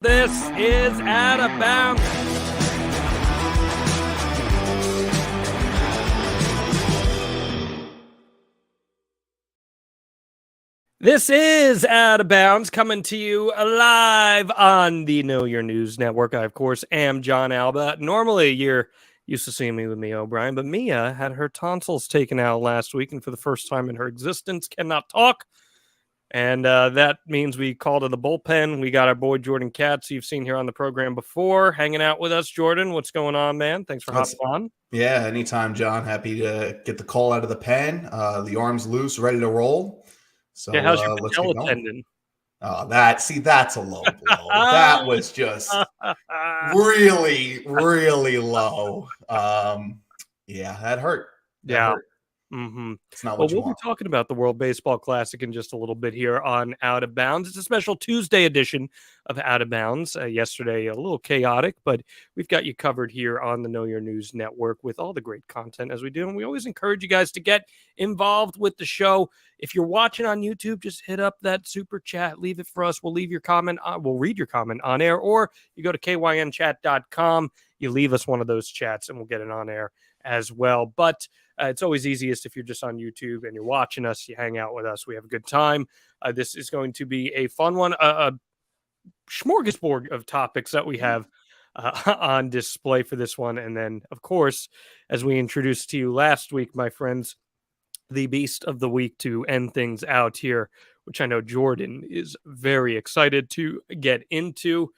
This is Out of Bounds. This is Out of Bounds, coming to you live on the Know Your News Network. I, of course, am Jon Alba. Normally, you're used to seeing me with Mia O'Brien, but Mia had her tonsils taken out last week, and for the first time in her existence, cannot talk. And that means we called it the bullpen. We got our boy Jordan Katz, you've seen here on the program before, hanging out with us. Jordan, what's going on, man? Thanks for hopping on. Yeah, anytime, John. Happy to get the call out of the pen. The arm's loose, ready to roll. So yeah, how's your let's patella get going. tendon? Oh, that's a low blow. That was just really, really low. Yeah, that hurt. Hurt. Mm-hmm. It's not what you want. We'll be talking about the World Baseball Classic in just a little bit here on Out of Bounds. It's a special Tuesday edition of Out of Bounds. Yesterday, a little chaotic, but we've got you covered here on the Know Your News Network with all the great content as we do. And we always encourage you guys to get involved with the show. If you're watching on YouTube, just hit up that super chat. Leave it for us. We'll leave your comment. We'll read your comment on air, or you go to kynchat.com. You leave us one of those chats and we'll get it on air as well. But it's always easiest if you're just on YouTube and you're watching us, you hang out with us. We have a good time. This is going to be a fun one, a smorgasbord of topics that we have on display for this one. And then, of course, as we introduced to you last week, my friends, the beast of the week to end things out here, which I know Jordan is very excited to get into.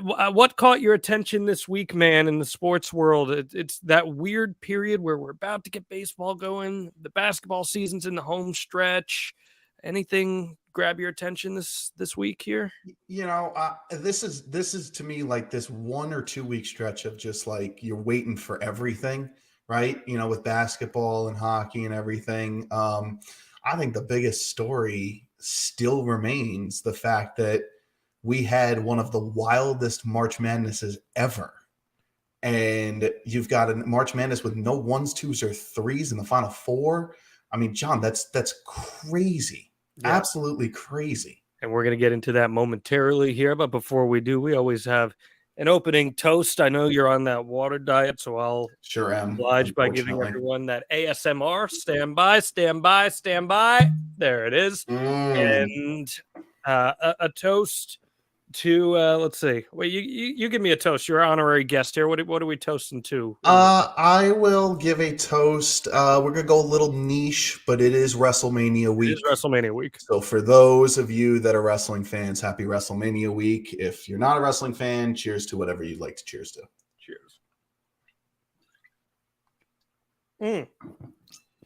What caught your attention this week, man, in the sports world? It's that weird period where we're about to get baseball going. The basketball season's in the home stretch. Anything grab your attention this week here? You know, this is to me like this 1 or 2 week stretch of just like you're waiting for everything, right? You know, with basketball and hockey and everything. I think the biggest story still remains the fact that we had one of the wildest March Madnesses ever. And you've got a March Madness with no 1s, 2s, or 3s in the Final Four. I mean, John, that's crazy. Yeah. Absolutely crazy. And we're going to get into that momentarily here. But before we do, we always have an opening toast. I know you're on that water diet, so I'll sure am oblige by giving everyone that ASMR. Stand by, stand by, stand by. There it is. And a toast to let's see. Wait, you give me a toast. You're an honorary guest here. What are we toasting to? I will give a toast. We're gonna go a little niche, but it is WrestleMania week. It is WrestleMania week. So for those of you that are wrestling fans, happy WrestleMania week. If you're not a wrestling fan, cheers to whatever you'd like to cheers to. Cheers.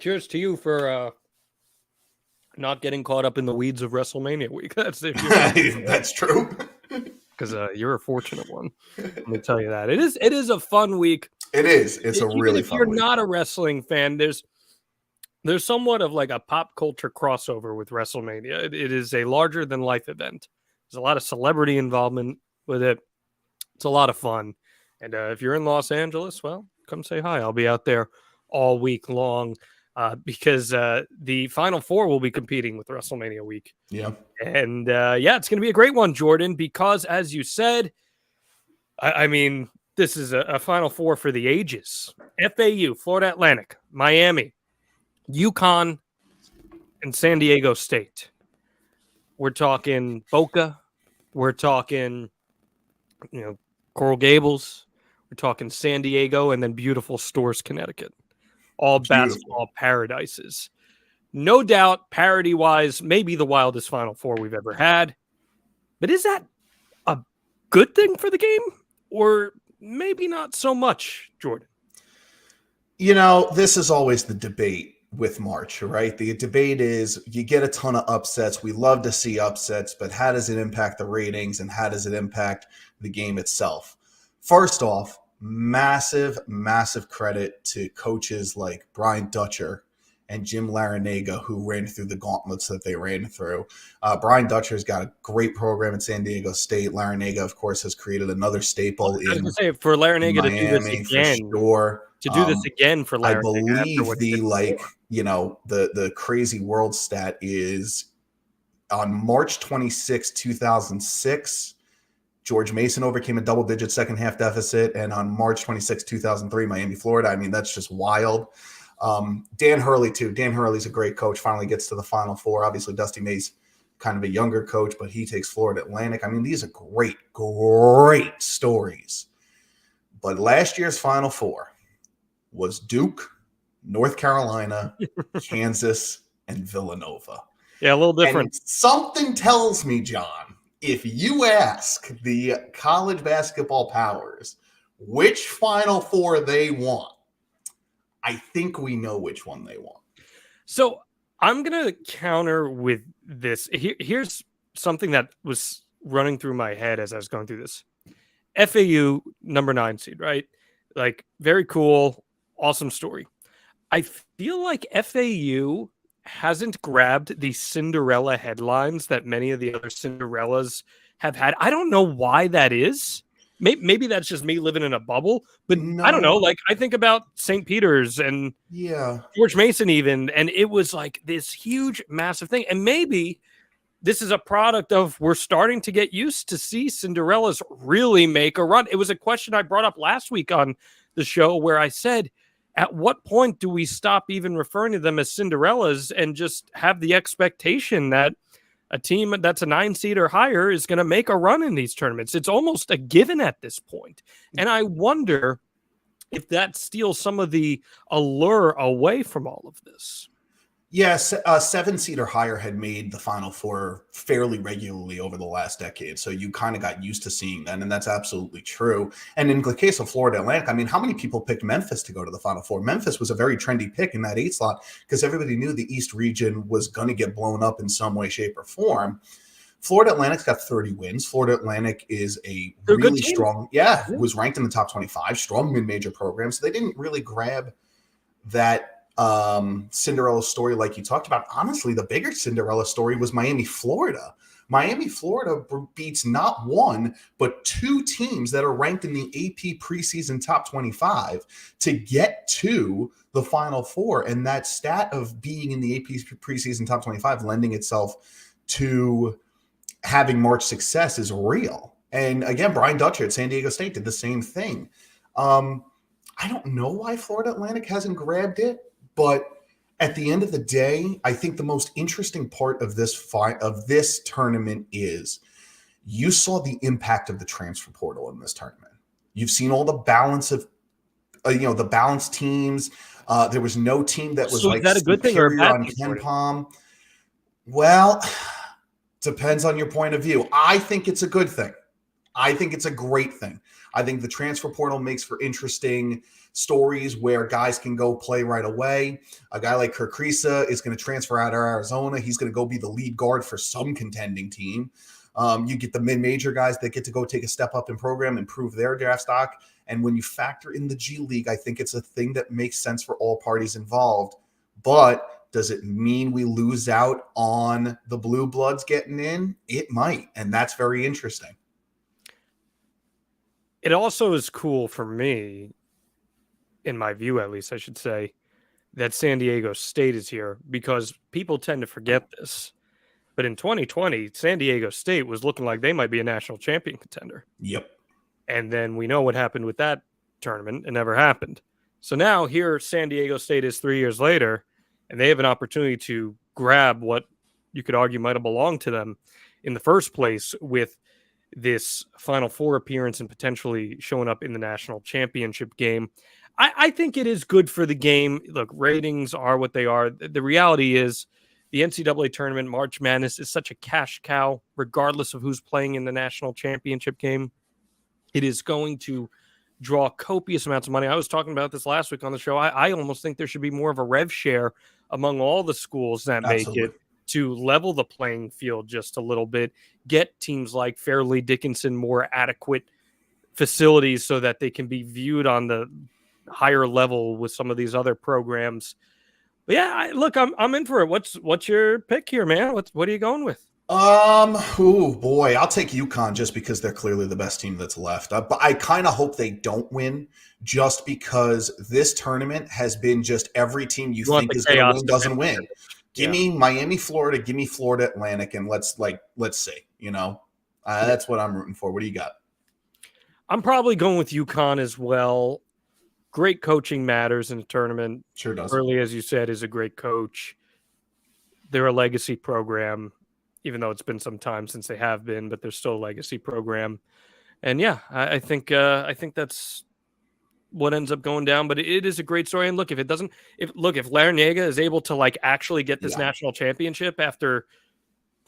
Cheers to you for not getting caught up in the weeds of WrestleMania week. That's that's true. Because you're a fortunate one. Let me tell you that. It is a fun week. It is. It's a really fun week. If you're not a wrestling fan, there's somewhat of like a pop culture crossover with WrestleMania. It is a larger than life event. There's a lot of celebrity involvement with it. It's a lot of fun. And if you're in Los Angeles, well, come say hi. I'll be out there all week long. Because the Final Four will be competing with WrestleMania week. Yeah. And it's going to be a great one, Jordan, because as you said, I mean, this is a Final Four for the ages. FAU, Florida Atlantic, Miami, UConn, and San Diego State. We're talking Boca. We're talking, Coral Gables. We're talking San Diego, and then beautiful Storrs, Connecticut. All basketball paradises. No doubt, parody-wise, maybe the wildest Final Four we've ever had. But is that a good thing for the game? Or maybe not so much, Jordan? You know, this is always the debate with March, right? The debate is you get a ton of upsets. We love to see upsets, but how does it impact the ratings and how does it impact the game itself? First off, massive credit to coaches like Brian Dutcher and Jim Larinaga, who ran through the gauntlets that they ran through. Brian Dutcher's got a great program at San Diego State. Larinaga, of course, has created another staple in for Larinaga Miami, to do this again. For sure. To do this again for Larinaga. I believe the crazy world stat is on March 26, 2006, George Mason overcame a double-digit second-half deficit, and on March 26, 2003, Miami, Florida. I mean, that's just wild. Dan Hurley, too. Dan Hurley's a great coach, finally gets to the Final Four. Obviously, Dusty May's kind of a younger coach, but he takes Florida Atlantic. I mean, these are great, great stories. But last year's Final Four was Duke, North Carolina, Kansas, and Villanova. Yeah, a little different. And something tells me, John, if you ask the college basketball powers which Final Four they want, I think we know which one they want. So I'm going to counter with this. Here's something that was running through my head as I was going through this. FAU, number 9 seed, right? Like, very cool, awesome story. I feel like FAU hasn't grabbed the Cinderella headlines that many of the other Cinderellas have had. I don't know why that is. Maybe that's just me living in a bubble, but no. I don't know. Like, I think about St. Peter's and George Mason even, and it was like this huge, massive thing. And maybe this is a product of we're starting to get used to see Cinderellas really make a run. It was a question I brought up last week on the show where I said, at what point do we stop even referring to them as Cinderellas and just have the expectation that a team that's a 9 seed or higher is going to make a run in these tournaments? It's almost a given at this point. And I wonder if that steals some of the allure away from all of this. Yes, a 7 seed or higher had made the Final Four fairly regularly over the last decade. So you kind of got used to seeing that, and that's absolutely true. And in the case of Florida Atlantic, I mean, how many people picked Memphis to go to the Final Four? Memphis was a very trendy pick in that 8 slot because everybody knew the East region was going to get blown up in some way, shape, or form. Florida Atlantic's got 30 wins. Florida Atlantic is They're really strong. Yeah, was ranked in the top 25, strong mid-major program. So they didn't really grab that Cinderella story like you talked about. Honestly, the bigger Cinderella story was Miami, Florida. Miami, Florida beats not 1, but 2 teams that are ranked in the AP preseason top 25 to get to the Final Four. And that stat of being in the AP preseason top 25 lending itself to having March success is real. And again, Brian Dutcher at San Diego State did the same thing. I don't know why Florida Atlantic hasn't grabbed it, but at the end of the day, I think the most interesting part of this tournament is you saw the impact of the transfer portal in this tournament. You've seen all the balance of, the balanced teams. There was no team that was so like is that a good thing or a bad on Ken Palm. Well, depends on your point of view. I think it's a good thing. I think it's a great thing. I think the transfer portal makes for interesting stories where guys can go play right away. A guy like Kirk Kriisa is going to transfer out of Arizona. He's going to go be the lead guard for some contending team. You get the mid-major guys that get to go take a step up in program, improve their draft stock. And when you factor in the G League, I think it's a thing that makes sense for all parties involved. But does it mean we lose out on the Blue Bloods getting in? It might, and that's very interesting. It also is cool for me, in my view at least, I should say, that San Diego State is here because people tend to forget this. But in 2020, San Diego State was looking like they might be a national champion contender. Yep. And then we know what happened with that tournament. It never happened. So now here San Diego State is 3 years later, and they have an opportunity to grab what you could argue might have belonged to them in the first place with this Final Four appearance and potentially showing up in the national championship game. I think it is good for the game. Look, ratings are what they are. The reality is the NCAA tournament, March Madness, is such a cash cow, regardless of who's playing in the national championship game. It is going to draw copious amounts of money. I was talking about this last week on the show. I almost think there should be more of a rev share among all the schools that make it to level the playing field just a little bit, get teams like Fairleigh Dickinson more adequate facilities so that they can be viewed on the higher level with some of these other programs. But yeah, look, I'm in for it. What's your pick here, man? What are you going with? Oh boy, I'll take UConn just because they're clearly the best team that's left. But I kind of hope they don't win, just because this tournament has been just every team you think is going to win doesn't win. Give me Miami, Florida. Give me Florida Atlantic, and let's see. That's what I'm rooting for. What do you got? I'm probably going with UConn as well. Great coaching matters in a tournament. Sure does. Hurley, as you said, is a great coach. They're a legacy program, even though it's been some time since they have been, but they're still a legacy program. And yeah, I think that's what ends up going down. But it is a great story. And look, if Larrañaga is able to like actually get this national championship after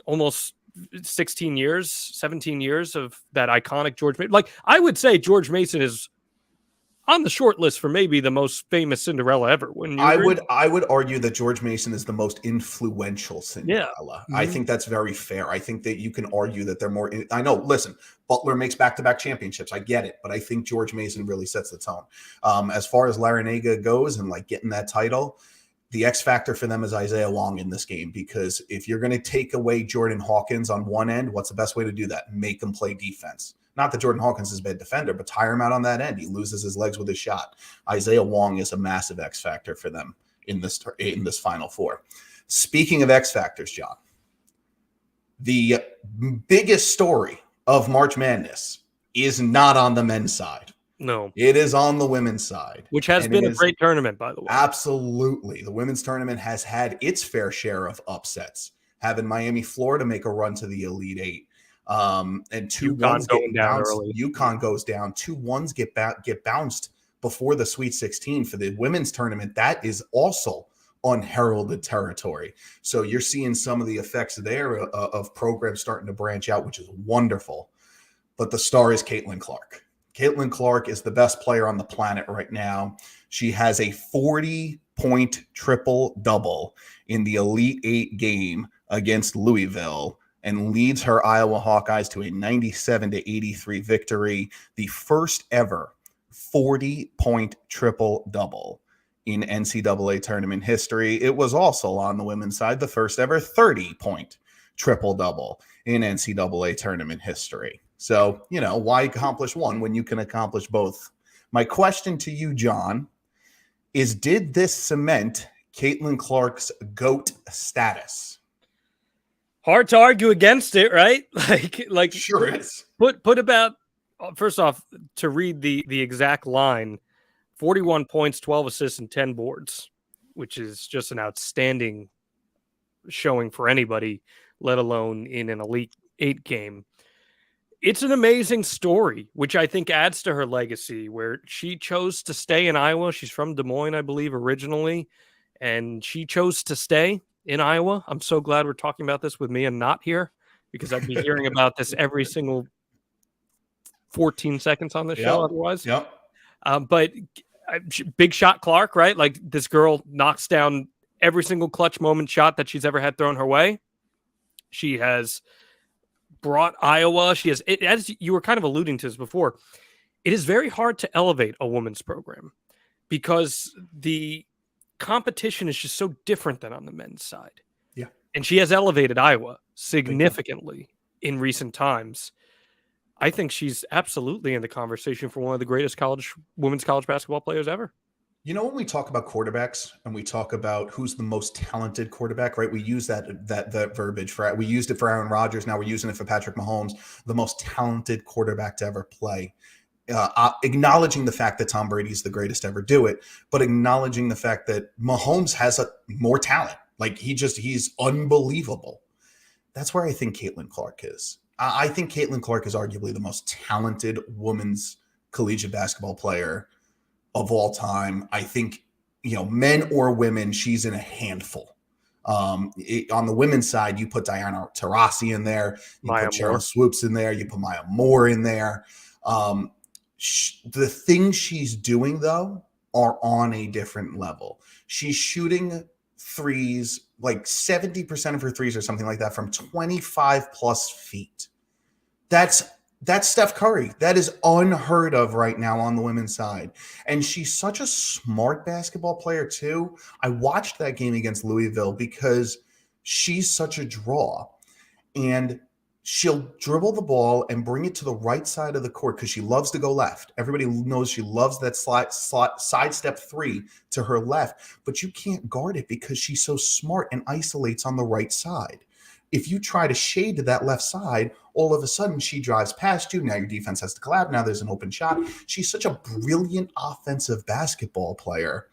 almost 16 years, 17 years of that iconic George Mason, like I would say George Mason is on the short list for maybe the most famous Cinderella ever. Wouldn't you agree? I would argue that George Mason is the most influential Cinderella. Yeah. I think that's very fair. I think that you can argue that they're more. I know. Listen, Butler makes back-to-back championships. I get it, but I think George Mason really sets the tone. As far as Larrañaga goes and like getting that title, the X factor for them is Isaiah Wong in this game, because if you're going to take away Jordan Hawkins on one end, what's the best way to do that? Make him play defense. Not that Jordan Hawkins is a bad defender, but tire him out on that end. He loses his legs with his shot. Isaiah Wong is a massive X factor for them in this Final Four. Speaking of X factors, John, the biggest story of March Madness is not on the men's side. No, it is on the women's side, which has been a great tournament, by the way. Absolutely. The women's tournament has had its fair share of upsets, having Miami, Florida make a run to the Elite Eight. And two ones get bounced. UConn goes down. 2-1s get bounced before the Sweet 16 for the women's tournament. That is also unheralded territory. So you're seeing some of the effects there of programs starting to branch out, which is wonderful. But the star is Caitlin Clark. Caitlin Clark is the best player on the planet right now. She has a 40-point triple-double in the Elite Eight game against Louisville and leads her Iowa Hawkeyes to a 97-83 victory, the first ever 40-point triple-double in NCAA tournament history. It was also on the women's side the first ever 30-point triple-double in NCAA tournament history. So, why accomplish one when you can accomplish both? My question to you, John, is did this cement Caitlin Clark's GOAT status? Hard to argue against it, right? Like sure is. Put about, first off, to read the exact line, 41 points, 12 assists, and 10 boards, which is just an outstanding showing for anybody, let alone in an Elite Eight game. It's an amazing story, which I think adds to her legacy, where she chose to stay in Iowa. She's from Des Moines, I believe, originally, and she chose to stay in Iowa. I'm so glad we're talking about this with me and not here, because I'd be hearing about this every single 14 seconds on the show otherwise. Yep. But big shot Clark, right? Like, this girl knocks down every single clutch moment shot that she's ever had thrown her way. She has brought Iowa. She has, as you were kind of alluding to this before, it is very hard to elevate a women's program because the competition is just so different than on the men's side. Yeah. And she has elevated Iowa significantly in recent times. I think she's absolutely in the conversation for one of the greatest women's college basketball players ever. When we talk about quarterbacks and we talk about who's the most talented quarterback, right? We use that verbiage we used it for Aaron Rodgers. Now we're using it for Patrick Mahomes, the most talented quarterback to ever play. Acknowledging the fact that Tom Brady's the greatest to ever do it, but acknowledging the fact that Mahomes has more talent. Like he's unbelievable. That's where I think Caitlin Clark is. I think Caitlin Clark is arguably the most talented women's collegiate basketball player of all time. I think, men or women, she's in a handful. On the women's side, you put Diana Taurasi in there, you put Cheryl Swoops in there, you put Maya Moore in there. The things she's doing, though, are on a different level. She's shooting threes, like 70% of her threes or something like that, from 25 plus feet. That's Steph Curry. That is unheard of right now on the women's side. And she's such a smart basketball player, too. I watched that game against Louisville because she's such a draw. And she'll dribble the ball and bring it to the right side of the court because she loves to go left. Everybody knows she loves that sidestep three to her left, but you can't guard it because she's so smart and isolates on the right side. If you try to shade to that left side, all of a sudden she drives past you. Now your defense has to collapse. Now there's an open shot. She's such a brilliant offensive basketball player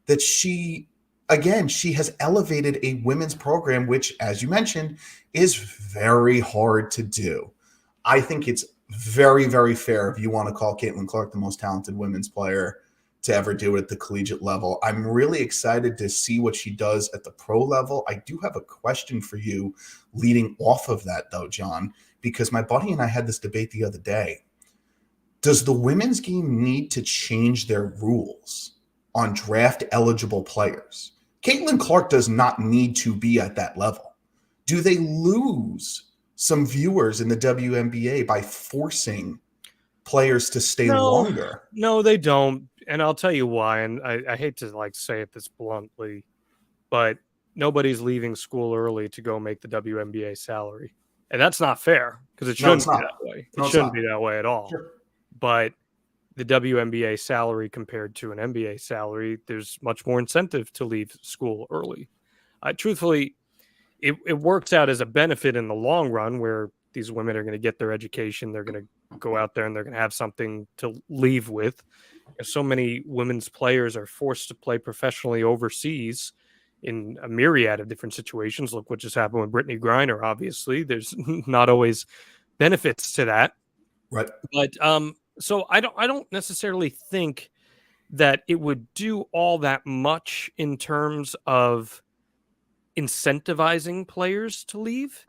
that she has elevated a women's program, which, as you mentioned, is very hard to do. I think it's very, very fair if you want to call Caitlin Clark the most talented women's player to ever do it at the collegiate level. I'm really excited to see what she does at the pro level. I do have a question for you leading off of that, though, John, because my buddy and I had this debate the other day. Does the women's game need to change their rules on draft eligible players? Caitlin Clark does not need to be at that level. Do they lose some viewers in the WNBA by forcing players to stay longer? No, they don't. And I'll tell you why. And I hate to say it this bluntly, but nobody's leaving school early to go make the WNBA salary. And that's not fair because it shouldn't be that way. It shouldn't be that way at all. Sure. But the WNBA salary compared to an NBA salary, there's much more incentive to leave school early. Truthfully, it works out as a benefit in the long run where these women are going to get their education. They're going to go out there and they're going to have something to leave with. So many women's players are forced to play professionally overseas in a myriad of different situations. Look what just happened with Brittany Griner. Obviously, there's not always benefits to that. Right. But so I don't necessarily think that it would do all that much in terms of incentivizing players to leave.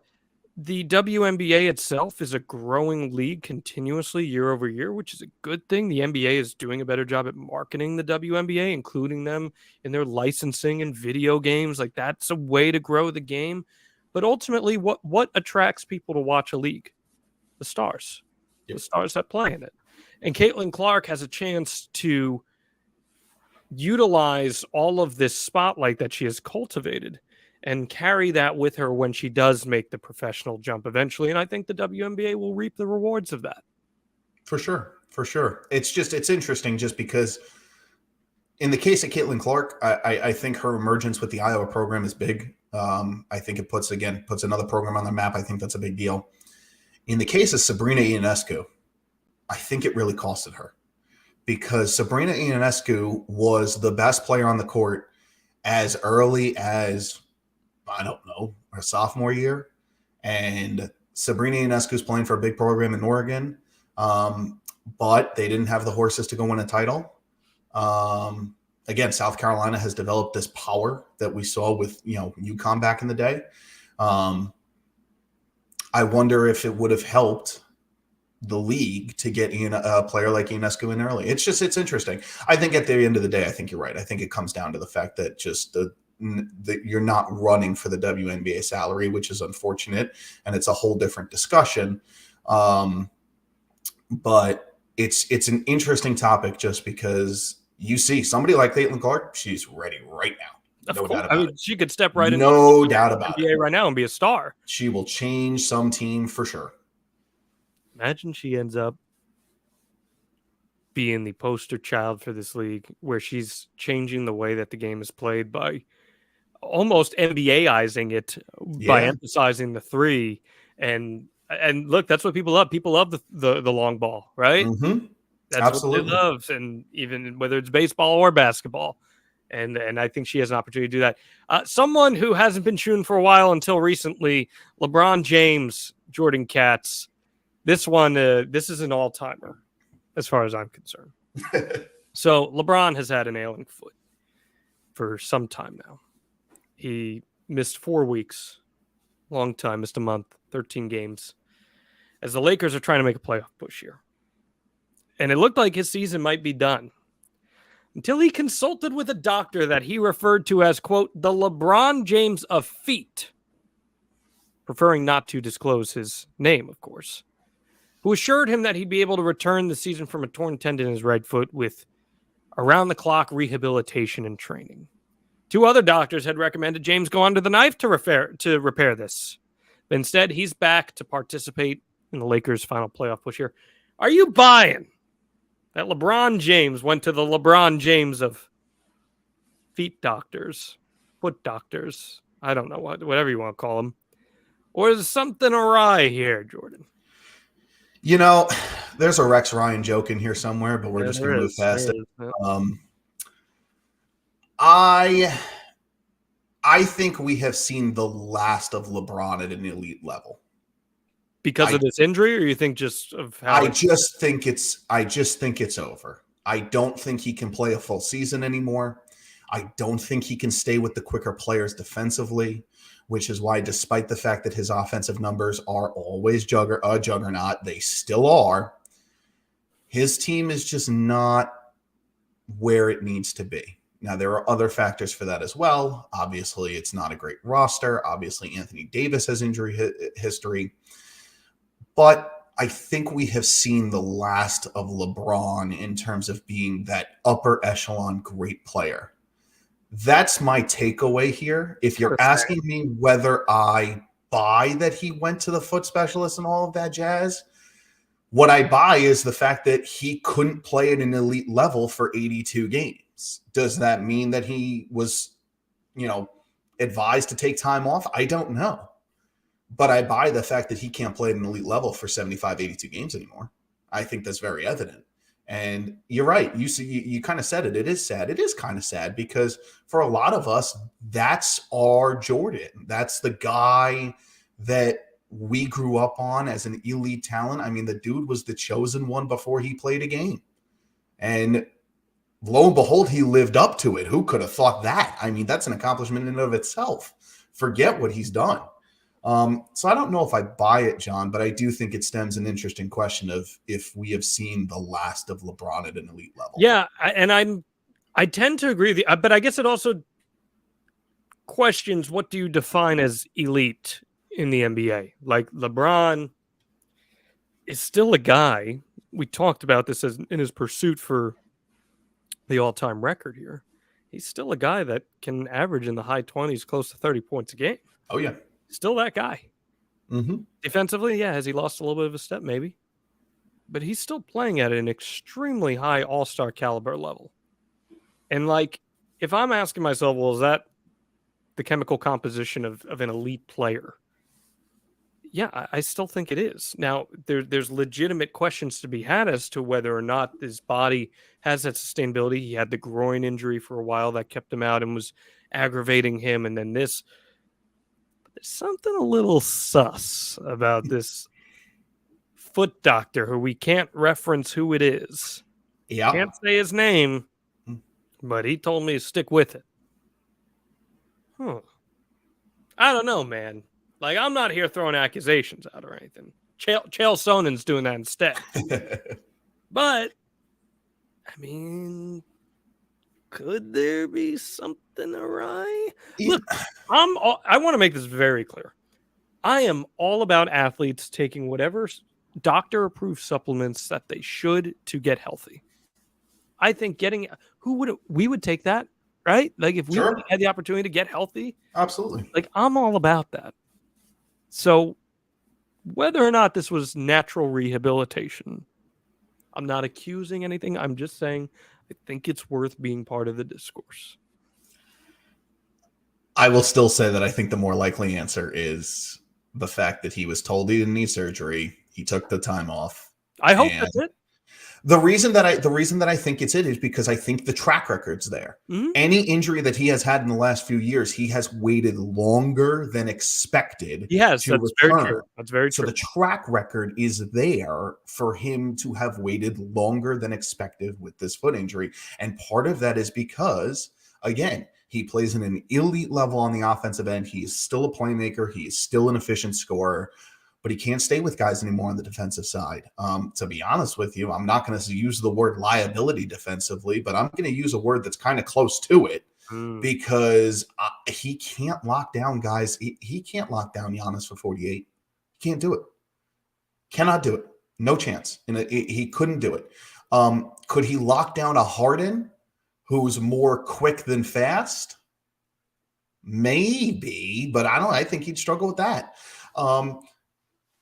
The WNBA itself is a growing league continuously year over year, which is a good thing. The NBA is doing a better job at marketing the WNBA, including them in their licensing and video games. Like, that's a way to grow the game. But ultimately, what attracts people to watch a league? The stars. Yep. The stars that play in it. And Caitlin Clark has a chance to utilize all of this spotlight that she has cultivated and carry that with her when she does make the professional jump eventually. And I think the WNBA will reap the rewards of that. For sure. For sure. It's interesting just because in the case of Caitlin Clark, I think her emergence with the Iowa program is big. I think it puts another program on the map. I think that's a big deal. In the case of Sabrina Ionescu, I think it really costed her because Sabrina Ionescu was the best player on the court as early as, I don't know, her sophomore year. And Sabrina Ionescu is playing for a big program in Oregon, but they didn't have the horses to go win a title. Again, South Carolina has developed this power that we saw with, UConn back in the day. I wonder if it would have helped the league to get a player like Ionescu in early. It's interesting. I think at the end of the day, I think you're right. I think it comes down to the fact that just that you're not running for the WNBA salary, which is unfortunate, and it's a whole different discussion. But it's an interesting topic just because you see somebody like Caitlin Clark, she's ready right now. No doubt about it. She could step right into no doubt about NBA right now and be a star. She will change some team for sure. Imagine she ends up being the poster child for this league where she's changing the way that the game is played by almost NBA-izing it by emphasizing the three. And look, that's what people love. People love the long ball, right? Mm-hmm. That's Absolutely. What they love. And even whether it's baseball or basketball. And I think she has an opportunity to do that. Someone who hasn't been shooting for a while until recently, LeBron James, Jordan Katz. This one, this is an all-timer as far as I'm concerned. So LeBron has had an ailing foot for some time now. He missed 4 weeks, long time, missed a month, 13 games, as the Lakers are trying to make a playoff push here. And it looked like his season might be done until he consulted with a doctor that he referred to as, quote, the LeBron James of feet, preferring not to disclose his name, of course, who assured him that he'd be able to return the season from a torn tendon in his right foot with around-the-clock rehabilitation and training. 2 other doctors had recommended James go under the knife to repair this. But instead, he's back to participate in the Lakers' final playoff push here. Are you buying that LeBron James went to the LeBron James of feet doctors, foot doctors, I don't know, whatever you want to call them, Or is something awry here, Jordan? You know, there's a Rex Ryan joke in here somewhere, but we're Yeah, just going to move past it. Yeah. I think we have seen the last of LeBron at an elite level. Because of this injury, or you think just of how? I just think it's over. I don't think he can play a full season anymore. I don't think he can stay with the quicker players defensively, which is why, despite the fact that his offensive numbers are always a juggernaut, they still are. His team is just not where it needs to be. Now, there are other factors for that as well. Obviously, it's not a great roster. Obviously, Anthony Davis has injury history. But I think we have seen the last of LeBron in terms of being that upper echelon great player. That's my takeaway here. If you're asking me whether I buy that he went to the foot specialist and all of that jazz, what I buy is the fact that he couldn't play at an elite level for 82 games. Does that mean that he was, advised to take time off? I don't know. But I buy the fact that he can't play at an elite level for 75, 82 games anymore. I think that's very evident. And you're right. You kind of said it. It is sad. It is kind of sad because for a lot of us, that's our Jordan. That's the guy that we grew up on as an elite talent. I mean, the dude was the chosen one before he played a game. And lo and behold, he lived up to it. Who could have thought that? I mean, that's an accomplishment in and of itself. Forget what he's done. So I don't know if I buy it, John, but I do think it stems an interesting question of if we have seen the last of LeBron at an elite level. Yeah, I tend to agree with you, but I guess it also questions what do you define as elite in the NBA? Like LeBron is still a guy. We talked about this in his pursuit for the all-time record here. He's still a guy that can average in the high 20s, close to 30 points a game. Oh, yeah. Still that guy. Mm-hmm. Defensively, yeah, has he lost a little bit of a step? Maybe. But he's still playing at an extremely high all-star caliber level. And, if I'm asking myself, well, is that the chemical composition of an elite player? Yeah, I still think it is. Now, there's legitimate questions to be had as to whether or not his body has that sustainability. He had the groin injury for a while that kept him out and was aggravating him. And then this... There's something a little sus about this foot doctor who we can't reference who it is. Yeah. Can't say his name, but he told me to stick with it. I don't know, man. I'm not here throwing accusations out or anything. Chael Sonen's doing that instead. But, I mean... Could there be something awry? Look, I want to make this very clear. I am all about athletes taking whatever doctor-approved supplements that they should to get healthy. I think we would take that, right? If we had the opportunity to get healthy. Absolutely. I'm all about that. So whether or not this was natural rehabilitation, I'm not accusing anything. I'm just saying I think it's worth being part of the discourse. I will still say that I think the more likely answer is the fact that he was told he didn't need surgery. He took the time off. I hope that's it. The reason that I think it's it is because I think the track record's there. Mm-hmm. Any injury that he has had in the last few years, he has waited longer than expected. He has. That's very true. That's very true. So the track record is there for him to have waited longer than expected with this foot injury. And part of that is because, again, he plays in an elite level on the offensive end. He is still a playmaker. He is still an efficient scorer. But he can't stay with guys anymore on the defensive side. To be honest with you, I'm not going to use the word liability defensively, but I'm going to use a word that's kind of close to it because he can't lock down guys. He can't lock down Giannis for 48. He can't do it. Cannot do it. No chance. And he couldn't do it. Could he lock down a Harden who's more quick than fast? Maybe, but I think he'd struggle with that.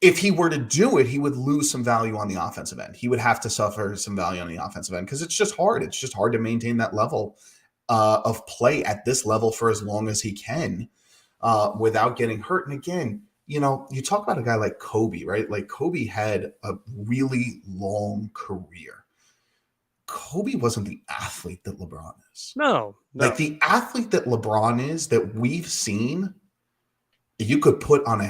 If he were to do it, he would lose some value on the offensive end. He would have to suffer some value on the offensive end because it's just hard. It's just hard to maintain that level of play at this level for as long as he can without getting hurt. And again, you talk about a guy like Kobe, right? Like Kobe had a really long career. Kobe wasn't the athlete that LeBron is. No. Like the athlete that LeBron is, that we've seen, you could put on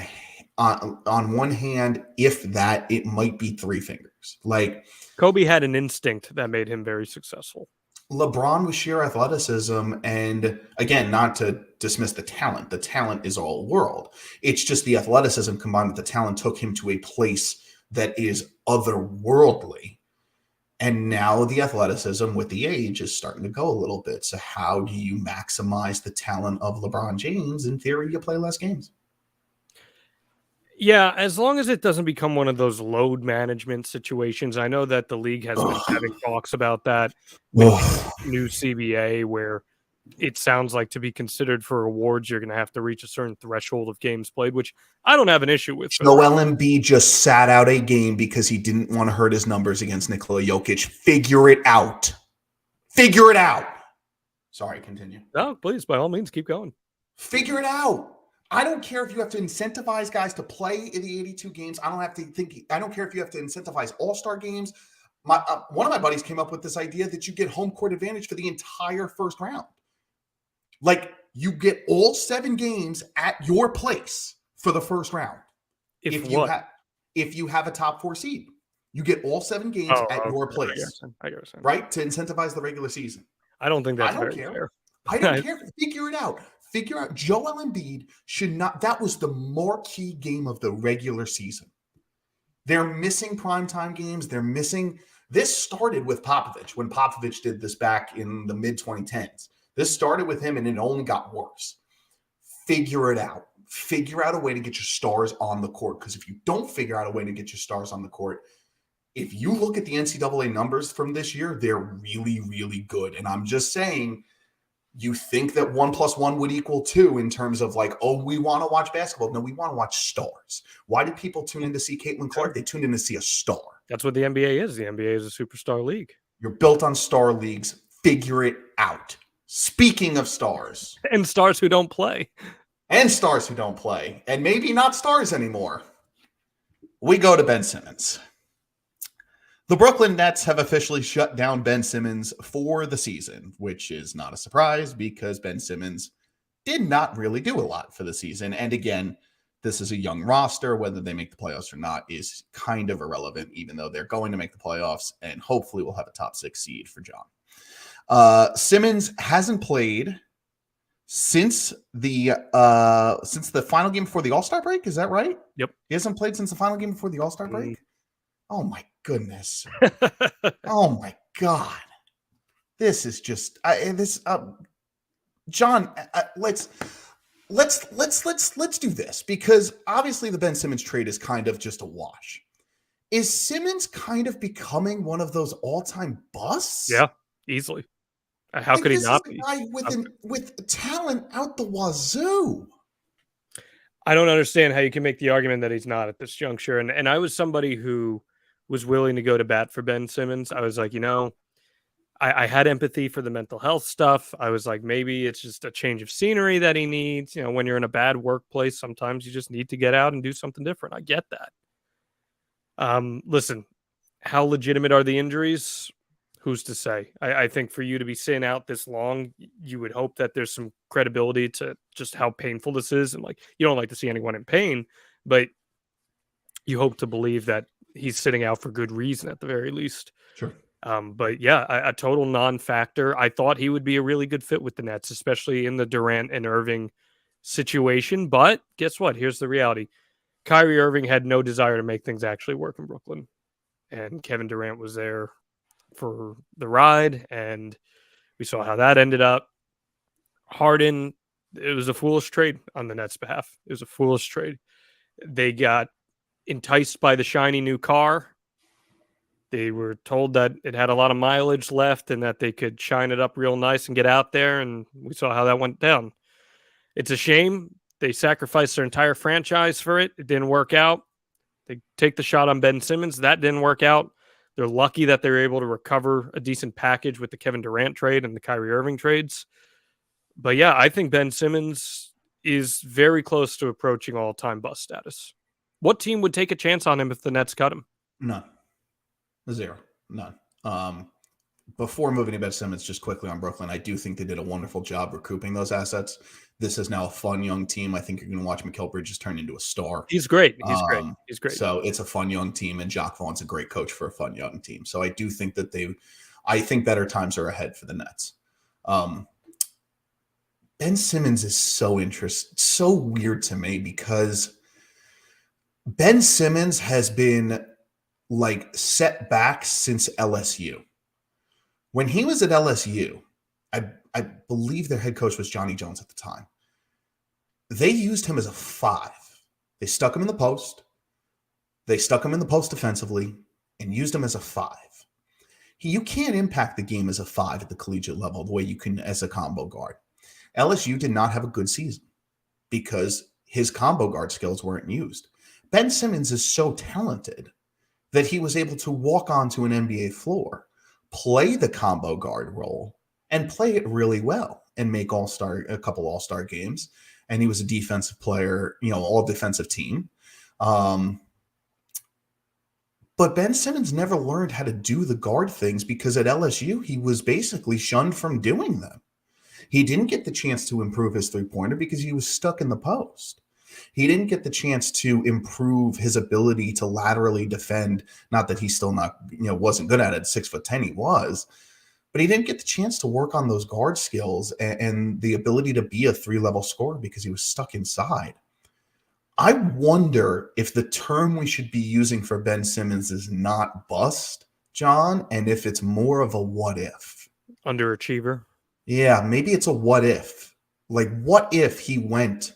one hand, if that, it might be 3 fingers. Like Kobe had an instinct that made him very successful. LeBron was sheer athleticism, and again, not to dismiss the talent. The talent is all world. It's just the athleticism combined with the talent took him to a place that is otherworldly. And now the athleticism with the age is starting to go a little bit. So how do you maximize the talent of LeBron James? In theory, you play less games. Yeah, as long as it doesn't become one of those load management situations. I know that the league has been having talks about that with the new CBA, where it sounds like to be considered for awards, you're going to have to reach a certain threshold of games played, which I don't have an issue with. Joel Embiid just sat out a game because he didn't want to hurt his numbers against Nikola Jokic. Figure it out. Figure it out. Sorry, continue. No, please, by all means, keep going. Figure it out. I don't care if you have to incentivize guys to play in the 82 games. I don't care if you have to incentivize all-star games. One of my buddies came up with this idea that you get home court advantage for the entire first round. Like, you get all 7 games at your place for the first round. If you have a top 4 seed, you get all 7 games at your place. I guess. Right? To incentivize the regular season. I don't think that's very fair. I don't care. Figure it out. Figure out. Joel Embiid should not. That was the marquee game of the regular season. They're missing primetime games. They're missing. This started with Popovich when Popovich did this back in the mid-2010s. This started with him, and it only got worse. Figure it out. Figure out a way to get your stars on the court. Because if you don't figure out a way to get your stars on the court, if you look at the NCAA numbers from this year, they're really, really good. And I'm just saying, you think that 1 + 1 would equal 2 in terms of like, oh, we want to watch basketball. No, we want to watch stars. Why did people tune in to see Caitlin Clark? They tuned in to see a star. That's what the NBA is. The NBA is a superstar league. You're built on star leagues. Figure it out. Speaking of stars. And stars who don't play. And stars who don't play. And maybe not stars anymore. We go to Ben Simmons. The Brooklyn Nets have officially shut down Ben Simmons for the season, which is not a surprise because Ben Simmons did not really do a lot for the season. And again, this is a young roster. Whether they make the playoffs or not is kind of irrelevant, even though they're going to make the playoffs, and hopefully we'll have a top 6 seed for John. Simmons hasn't played since the final game before the All-Star break. Is that right? Yep. He hasn't played since the final game before the All-Star break? Oh my goodness. Oh my God. This is just John, let's do this, because obviously the Ben Simmons trade is kind of just a wash. Is Simmons kind of becoming one of those all-time busts? Yeah, easily. How could he not be? Guy with talent out the wazoo. I don't understand how you can make the argument that he's not at this juncture. And I was somebody who was willing to go to bat for Ben Simmons. I was like, I had empathy for the mental health stuff. I was like, maybe it's just a change of scenery that he needs. When you're in a bad workplace, sometimes you just need to get out and do something different. I get that. Listen, how legitimate are the injuries? Who's to say? I think for you to be sitting out this long, you would hope that there's some credibility to just how painful this is. And you don't like to see anyone in pain, but you hope to believe that he's sitting out for good reason at the very least. Sure. But yeah, a total non-factor. I thought he would be a really good fit with the Nets, especially in the Durant and Irving situation. But guess what? Here's the reality. Kyrie Irving had no desire to make things actually work in Brooklyn. And Kevin Durant was there for the ride, and we saw how that ended up. Harden, it was a foolish trade on the Nets' behalf. It was a foolish trade. They got enticed by the shiny new car. They were told that it had a lot of mileage left and that they could shine it up real nice and get out there, and we saw how that went down. It's a shame. They sacrificed their entire franchise for it. It didn't work out. They take the shot on Ben Simmons. That didn't work out. They're lucky that they were able to recover a decent package with the Kevin Durant trade and the Kyrie Irving trades. But yeah, I think Ben Simmons is very close to approaching all-time bust status. What team would take a chance on him if the Nets cut him? None. Zero. None. Before moving to Ben Simmons, just quickly on Brooklyn, I do think they did a wonderful job recouping those assets. This is now a fun young team. I think you're going to watch Mikal Bridges turn into a star. He's great. He's great. So it's a fun young team, and Jacque Vaughn's a great coach for a fun young team. So I do think that I think better times are ahead for the Nets. Ben Simmons is so weird to me because Ben Simmons has been like set back since LSU. When he was at LSU, I believe their head coach was Johnny Jones at the time. They used him as a 5. They stuck him in the post. They stuck him in the post defensively and used him as a 5. You can't impact the game as a 5 at the collegiate level the way you can as a combo guard. LSU did not have a good season because his combo guard skills weren't used. Ben Simmons is so talented that he was able to walk onto an NBA floor, play the combo guard role, and play it really well and make a couple all-star games. And he was a defensive player, all defensive team. But Ben Simmons never learned how to do the guard things because at LSU, he was basically shunned from doing them. He didn't get the chance to improve his three-pointer because he was stuck in the post. He didn't get the chance to improve his ability to laterally defend. Not that he's still wasn't good at it. 6'10" he was, but he didn't get the chance to work on those guard skills and the ability to be a 3-level scorer because he was stuck inside. I wonder if the term we should be using for Ben Simmons is not bust, John, and if it's more of a what if. Underachiever. Yeah, maybe it's a what if. Like, what if he went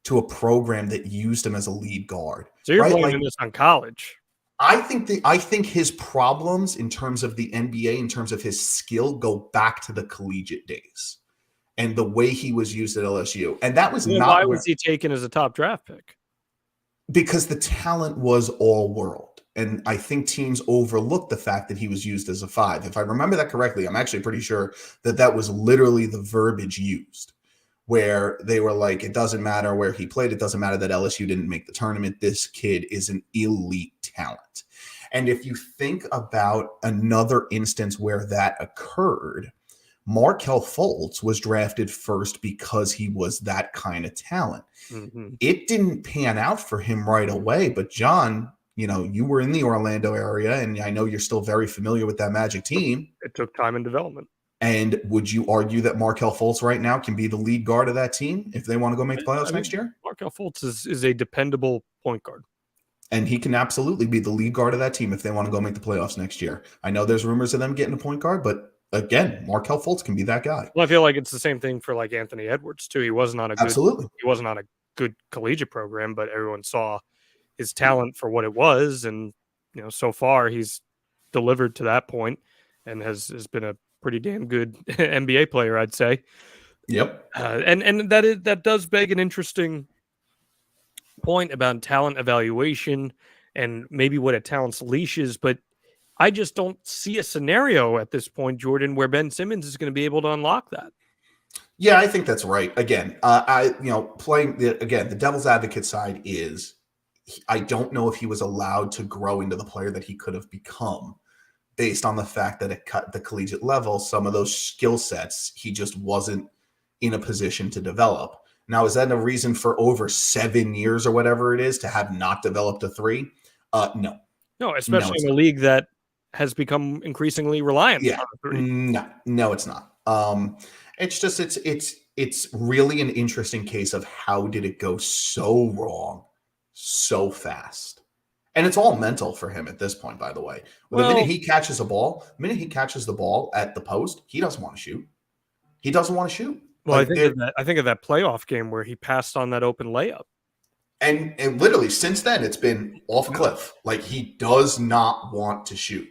to a program that used him as a lead guard? So you're blaming this on college. I think his problems in terms of the NBA, in terms of his skill, go back to the collegiate days and the way he was used at LSU. And that was not. Why was he taken as a top draft pick? Because the talent was all world. And I think teams overlooked the fact that he was used as a 5. If I remember that correctly, I'm actually pretty sure that was literally the verbiage used, where they were like, it doesn't matter where he played. It doesn't matter that LSU didn't make the tournament. This kid is an elite talent. And if you think about another instance where that occurred, Markelle Fultz was drafted first because he was that kind of talent. Mm-hmm. It didn't pan out for him right away. But John, you were in the Orlando area, and I know you're still very familiar with that Magic team. It took time and development. And would you argue that Markelle Fultz right now can be the lead guard of that team if they want to go make the playoffs next year? Markelle Fultz is a dependable point guard. And he can absolutely be the lead guard of that team if they want to go make the playoffs next year. I know there's rumors of them getting a point guard, but again, Markelle Fultz can be that guy. Well, I feel like it's the same thing for like Anthony Edwards too. He wasn't on a good collegiate program, but everyone saw his talent for what it was, and so far he's delivered to that point and has been a pretty damn good NBA player, I'd say. Yep. And that does beg an interesting point about talent evaluation and maybe what a talent's leash is, but I just don't see a scenario at this point, Jordan, where Ben Simmons is going to be able to unlock that. Yeah, I think that's right. Again, playing the devil's advocate side is I don't know if he was allowed to grow into the player that he could have become based on the fact that at the collegiate level, some of those skill sets, he just wasn't in a position to develop. Now, is that a reason for over 7 years or whatever it is to have not developed a 3? No. No, especially in a league that has become increasingly reliant on a 3. No, it's not. It's just, it's really an interesting case of how did it go so wrong so fast. And it's all mental for him at this point, by the way. The minute he catches the ball at the post, he doesn't want to shoot. He doesn't want to shoot. Well, I think of that playoff game where he passed on that open layup. And literally since then, it's been off a cliff. Like, he does not want to shoot.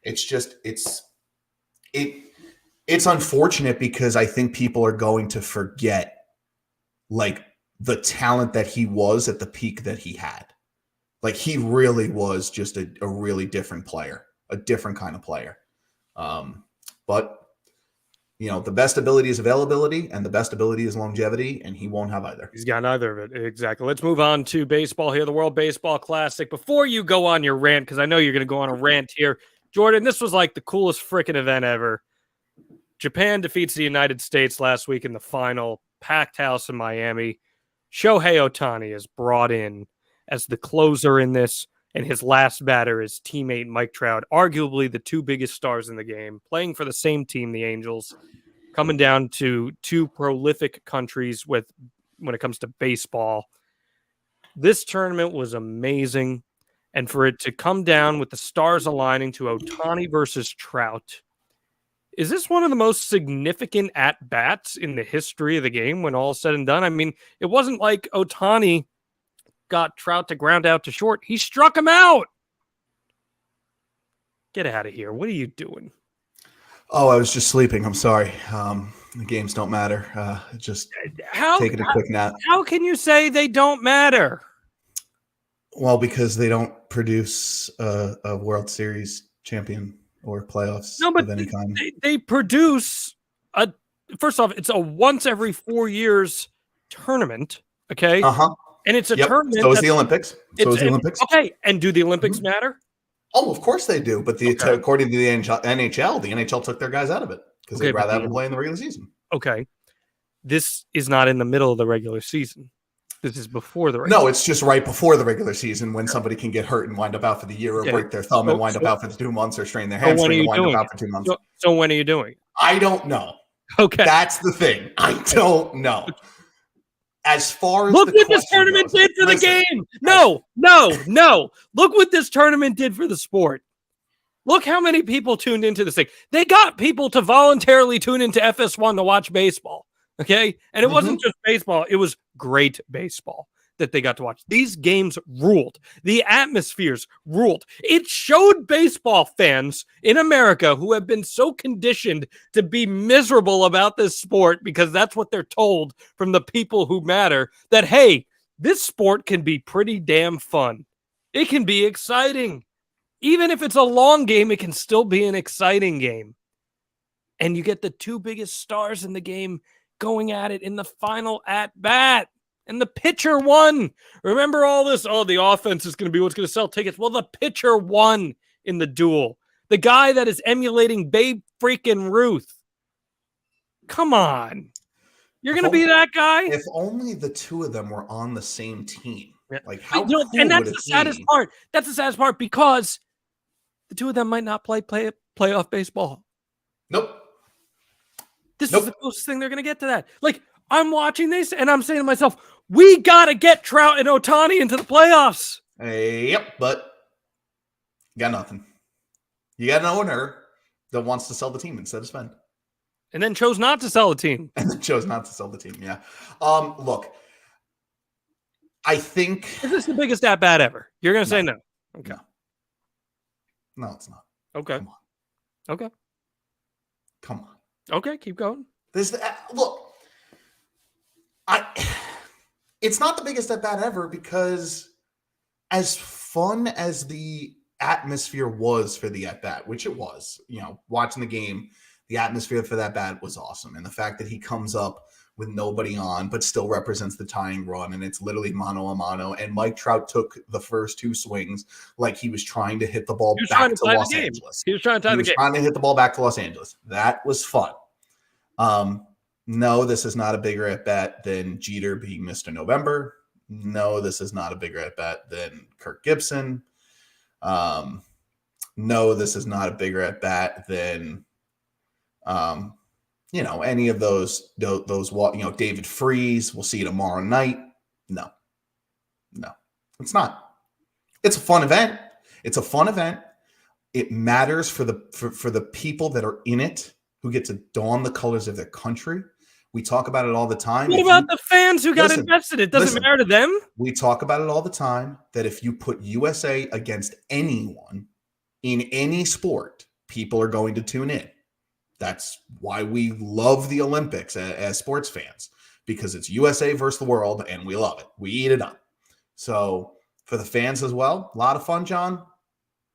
It's just, it's unfortunate because I think people are going to forget like the talent that he was at the peak that he had. Like, he really was just a really different player, a different kind of player. But The best ability is availability, and the best ability is longevity, and he won't have either. He's got neither of it. Exactly. Let's move on to baseball here, the World Baseball Classic. Before you go on your rant, because I know you're going to go on a rant here, Jordan, this was like the coolest freaking event ever. Japan defeats the United States last week in the final, packed house in Miami. Shohei Ohtani is brought in as the closer in this, and his last batter is teammate Mike Trout, arguably the two biggest stars in the game, playing for the same team, the Angels, coming down to two prolific countries when it comes to baseball. This tournament was amazing, and for it to come down with the stars aligning to Ohtani versus Trout, is this one of the most significant at-bats in the history of the game when all is said and done? I mean, it wasn't like Ohtani got Trout to ground out to short. He struck him out. Get out of here. What are you doing? Oh, I was just sleeping. I'm sorry. The games don't matter. Just taking a quick nap. How can you say they don't matter? Well, because they don't produce a World Series champion or playoffs of any kind. They produce first off, it's a once every 4 years tournament. Okay. And it's a tournament. So is the Olympics. Okay. And do the Olympics matter? Oh, of course they do. But according to the NHL, the NHL took their guys out of it because they'd rather have them play in the regular season. Okay. This is not in the middle of the regular season. This is before the No, it's just right before the regular season when somebody can get hurt and wind up out for the year, or break their thumb and wind up out for 2 months, or strain their hamstring and wind up out for 2 months. So when are you doing? I don't know. Okay. That's the thing. I don't know. As far as look what this tournament did for the game. No. Look what this tournament did for the sport. Look how many people tuned into this thing. They got people to voluntarily tune into FS1 to watch baseball. Okay. And it wasn't just baseball. It was great baseball that they got to watch. These games ruled. The atmospheres ruled. It showed baseball fans in America who have been so conditioned to be miserable about this sport because that's what they're told from the people who matter, that, hey, this sport can be pretty damn fun. It can be exciting. Even if it's a long game, it can still be an exciting game. And you get the two biggest stars in the game going at it in the final at-bat. And the pitcher won. Remember all this? Oh, the offense is going to be what's going to sell tickets. Well, the pitcher won in the duel. The guy that is emulating Babe freaking Ruth. Come on. You're going to be that guy? If only the two of them were on the same team. Like, how cool and that's would the it saddest be? part. That's the saddest part because the two of them might not play playoff baseball. Nope. This is the closest thing they're going to get to that. Like, I'm watching this and I'm saying to myself, we got to get Trout and Ohtani into the playoffs. Yep, but you got nothing. You got an owner that wants to sell the team instead of spend. And then chose not to sell the team. Yeah. Look, I think... Is this the biggest at-bat ever? You're going to say no. Okay. No, it's not. Okay. Come on. Okay. Come on. Okay, keep going. Look, it's not the biggest at-bat ever because as fun as the atmosphere was for the at-bat, which it was, watching the game, the atmosphere for that bat was awesome. And the fact that he comes up with nobody on, but still represents the tying run, and it's literally mano a mano. And Mike Trout took the first two swings like he was trying to hit the ball back to Los Angeles. He was trying to tie the game. Trying to hit the ball back to Los Angeles. That was fun. No, this is not a bigger at-bat than Jeter being Mr. November. No, this is not a bigger at-bat than Kirk Gibson. No, this is not a bigger at-bat than, any of those, David Freese. We'll see you tomorrow night. No, it's not. It's a fun event. It matters for the people that are in it, who get to don the colors of their country. We talk about it all the time. What about the fans who got invested? It doesn't matter to them. We talk about it all the time that if you put USA against anyone in any sport, people are going to tune in. That's why we love the Olympics as sports fans, because it's USA versus the world, and we love it. We eat it up. So for the fans as well, a lot of fun, John.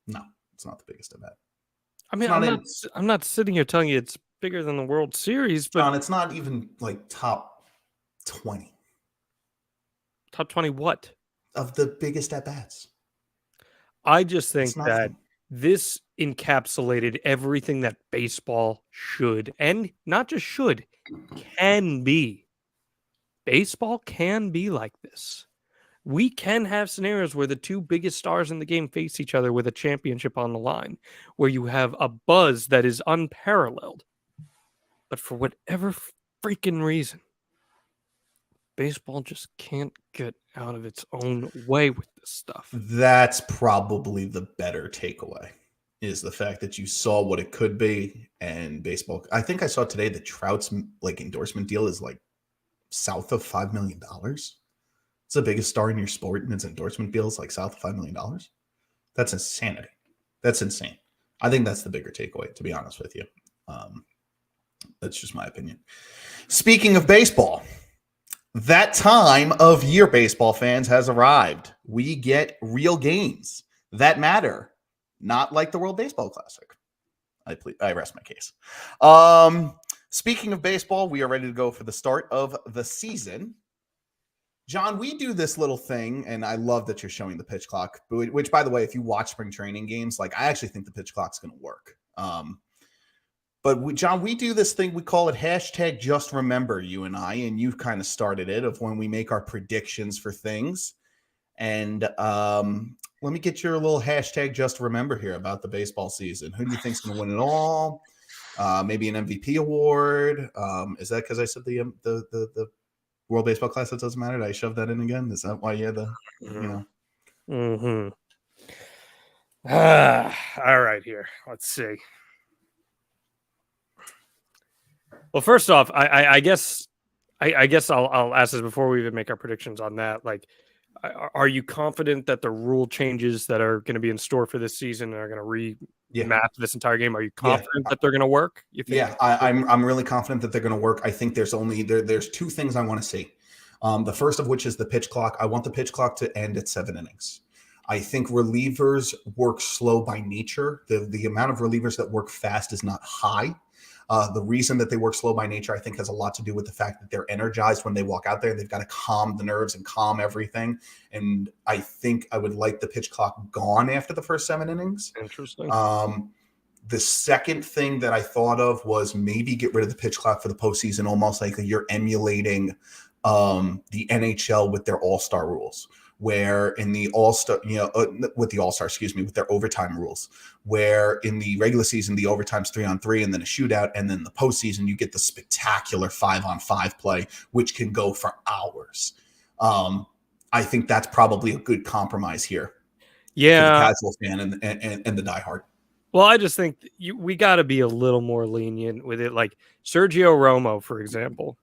No, it's not the biggest event. I mean, I'm not sitting here telling you it's bigger than the World Series, but John, it's not even like top 20 top 20 what? of the biggest at bats. I just think It's that nothing. this encapsulated everything that baseball should, and not just should, can be. Baseball can be like this. We can have scenarios where the two biggest stars in the game face each other with a championship on the line, where you have a buzz that is unparalleled. But for whatever freaking reason, baseball just can't get out of its own way with this stuff. That's probably the better takeaway, is the fact that you saw what it could be. And baseball, I think I saw today that Trout's like endorsement deal is like south of $5 million. It's the biggest star in your sport, and its endorsement deal is like south of $5 million. That's insanity. That's insane. I think that's the bigger takeaway, to be honest with you. That's just my opinion. Speaking of baseball, that time of year, baseball fans, has arrived. We get real games that matter, not like the World Baseball Classic. I rest my case. Speaking of baseball, we are ready to go for the start of the season. John, we do this little thing, and I love that you're showing the pitch clock, which, by the way, if you watch spring training games, like I actually think the pitch clock's going to work. But John, we do this thing. We call it hashtag just remember, you and I, and you've kind of started it, of when we make our predictions for things. And let me get your little hashtag just remember here about the baseball season. Who do you think's going to win it all? Maybe an MVP award. Is that because I said the World Baseball Classic doesn't matter? Did I shove that in again? Is that why you had the, Mm-hmm. All right, here. Let's see. Well, first off, I guess I'll ask this before we even make our predictions on that. Like, are you confident that the rule changes that are going to be in store for this season are going to remap this entire game? Are you confident that they're going to work? You think? Yeah, I'm really confident that they're going to work. I think there's two things I want to see. The first of which is the pitch clock. I want the pitch clock to end at 7 innings. I think relievers work slow by nature. The amount of relievers that work fast is not high. The reason that they work slow by nature, I think, has a lot to do with the fact that they're energized when they walk out there. They've got to calm the nerves and calm everything. And I think I would like the pitch clock gone after the first 7 innings. Interesting. The second thing that I thought of was maybe get rid of the pitch clock for the postseason, almost like you're emulating the NHL with their all-star rules, where in the all-star, with their overtime rules, where in the regular season, the overtime's 3-on-3 and then a shootout. And then the postseason, you get the spectacular 5-on-5 play, which can go for hours. I think that's probably a good compromise here. Yeah. For the casual fan and the diehard. Well, I just think we got to be a little more lenient with it. Like Sergio Romo, for example,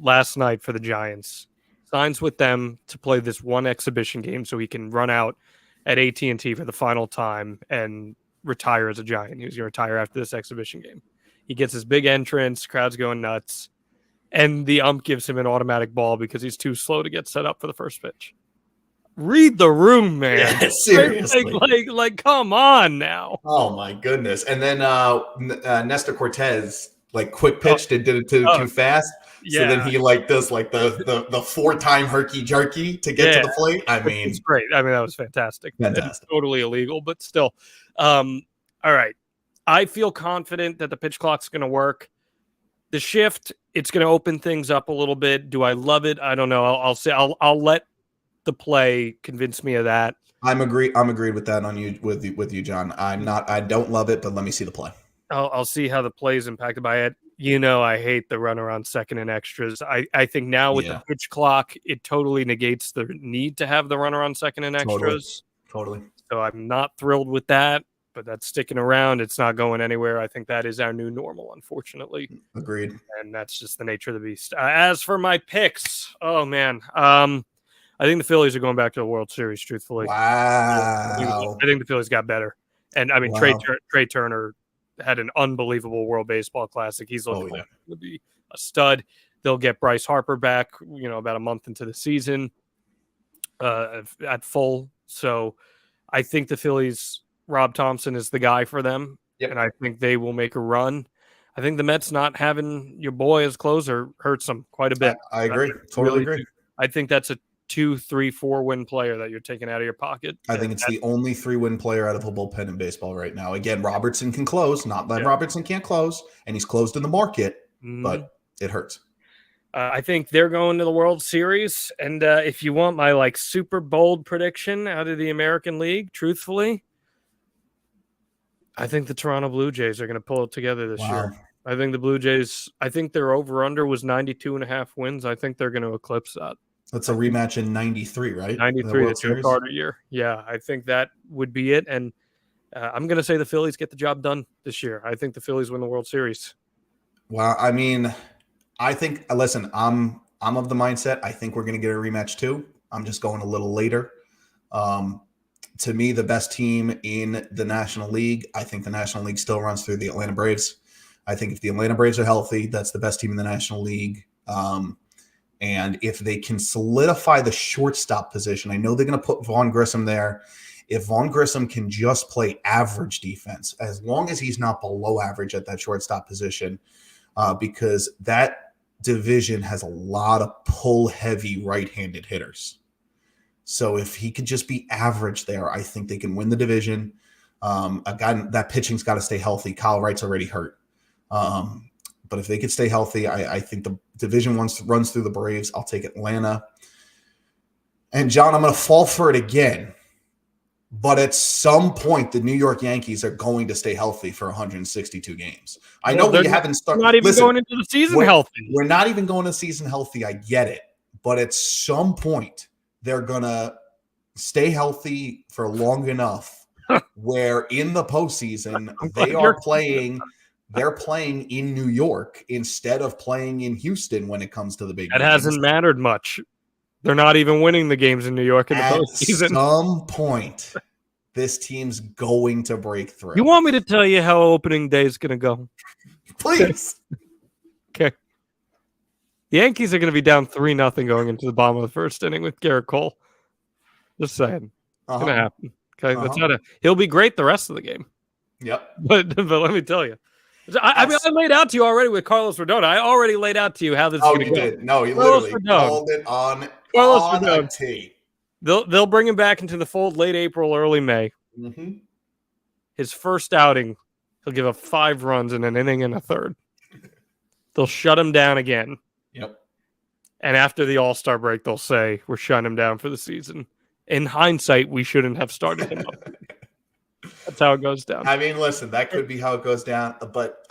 last night for the Giants, signs with them to play this one exhibition game so he can run out at AT&T for the final time and retire as a Giant. He was going to retire after this exhibition game. He gets his big entrance, crowd's going nuts, and the ump gives him an automatic ball because he's too slow to get set up for the first pitch. Read the room, man. Yeah, seriously. Like, come on now. Oh my goodness. And then Nestor Cortez quick pitched and did it too fast. Yeah. So then he does the 4-time herky jerky to get to the plate. I mean, it's great. I mean, that was fantastic. Fantastic. Totally illegal, but still. All right. I feel confident that the pitch clock's going to work. The shift, it's going to open things up a little bit. Do I love it? I don't know. I'll let the play convince me of that. I'm agreed with that with you, John. I don't love it, but let me see the play. I'll see how the play is impacted by it. I hate the runner on second and extras. I think now with the pitch clock, it totally negates the need to have the runner on second and extras. Totally. So I'm not thrilled with that, but that's sticking around. It's not going anywhere. I think that is our new normal, unfortunately. Agreed. And that's just the nature of the beast. As for my picks, oh man, I think the Phillies are going back to the World Series, truthfully. Wow. I think the Phillies got better. And I mean, wow. Trey Turner had an unbelievable World Baseball Classic. He's looking to be a stud. They'll get Bryce Harper back, about a month into the season at full. So I think the Phillies, Rob Thompson is the guy for them. Yep. And I think they will make a run. I think the Mets not having your boy as closer hurts them quite a bit. I agree. I Totally really agree. do. I think that's a 2, 3, 4 win player that you're taking out of your pocket. I think it's the only 3-win player out of a bullpen in baseball right now. Again, Robertson can close. Not that Robertson can't close, and he's closed in the market, but it hurts. I think they're going to the World Series. And if you want my super bold prediction out of the American League, truthfully, I think the Toronto Blue Jays are going to pull it together this year. I think the Blue Jays, I think their over-under was 92.5 wins. I think they're going to eclipse that. That's a rematch in 93, right? 93, the Joe Carter year. Yeah, I think that would be it. And I'm going to say the Phillies get the job done this year. I think the Phillies win the World Series. Well, I mean, I think, listen, I'm of the mindset, I think we're going to get a rematch too. I'm just going a little later. To me, the best team in the National League, I think the National League still runs through the Atlanta Braves. I think if the Atlanta Braves are healthy, that's the best team in the National League. And if they can solidify the shortstop position, I know they're going to put Vaughn Grissom there. If Vaughn Grissom can just play average defense, as long as he's not below average at that shortstop position, because that division has a lot of pull-heavy right-handed hitters. So if he could just be average there, I think they can win the division. That pitching's got to stay healthy. Kyle Wright's already hurt. But if they could stay healthy, I think the division runs through the Braves. I'll take Atlanta. And, John, I'm going to fall for it again. But at some point, the New York Yankees are going to stay healthy for 162 games. I know we haven't started. Not even going into the season healthy. We're not even going to season healthy. I get it. But at some point, they're going to stay healthy for long enough where in the postseason, they're playing in New York instead of playing in Houston when it comes to the big games. That hasn't mattered much. They're not even winning the games in New York in the postseason. At some point, this team's going to break through. You want me to tell you how opening day is going to go? Please. Okay. The Yankees are going to be down 3-0 going into the bottom of the first inning with Garrett Cole. Just saying. It's going to happen. Okay. He'll be great the rest of the game. Yep. But let me tell you. I mean, I laid out to you already with Carlos Rodon. I already laid out to you how this is going to go. Did. No, you literally called it on a tee. They'll bring him back into the fold late April, early May. Mm-hmm. His first outing, he'll give up 5 runs in an inning and a third. They'll shut him down again. Yep. And after the All-Star break, they'll say, we're shutting him down for the season. In hindsight, we shouldn't have started him up. That's how it goes down. I mean, listen, that could be how it goes down. But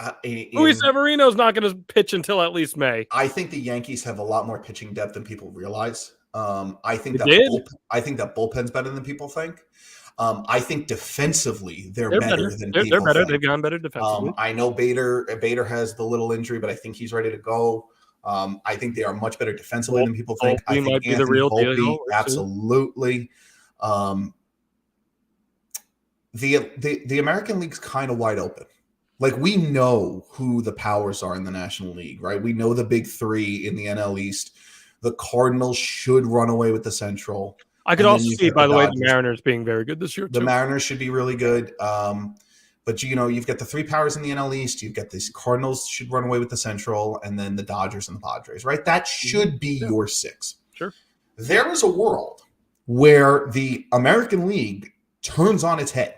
Luis Severino's not going to pitch until at least May. I think the Yankees have a lot more pitching depth than people realize. I think that bullpen's better than people think. I think defensively they're better than people They're better. think. They've gone better defensively. I know Bader has the little injury, but I think he's ready to go. I think they are much better defensively than people think. I think might be the real deal. Absolutely. The American League's kind of wide open. Like, we know who the powers are in the National League, right? We know the big 3 in the NL East. The Cardinals should run away with the Central. I could also see, by the way, the Mariners being very good this year, too. The Mariners should be really good. But, you've got the 3 powers in the NL East. You've got these Cardinals should run away with the Central, and then the Dodgers and the Padres, right? That should be your 6. Sure. There is a world where the American League turns on its head.